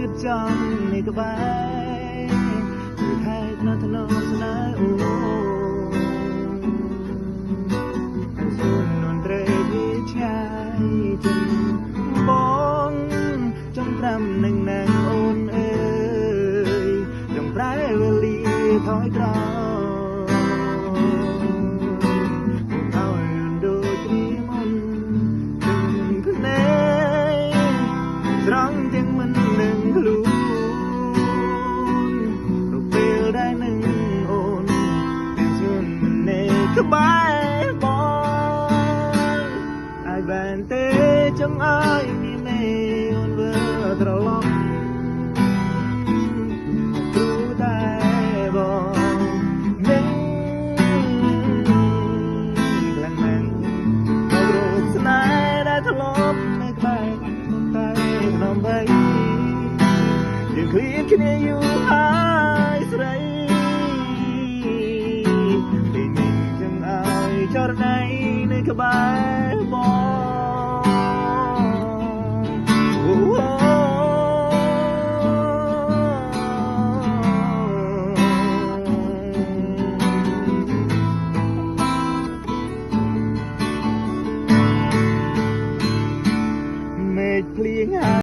គិតចង់នៃក្បែរគឺខែណាស់ថ្នមស្នេហ៍អូសូនននត្រេវាឆ្ងាយជាងបងចង់ត្រាំនឹងណាងអូនអើយចង់ប្រែវេលាថយក្រោយត្រង់ទាំងមិននឹងខ្លួនទៅពេលដែលនឹងអូនជឿននៃក្បែរបងអាចបានទេចង់ឲ្យមានមេអូនវើត្រឡប់ព្រោះតែបងនឹងខ្លាំងណាស់រោគស្នេហ៍ដែលធ្លាប់នៅក្បែរយើងឃ្លៀនគ្នាយូរហើយស្រីពេលនេះចង់ឲ្យចរណៃនៅក្បែរ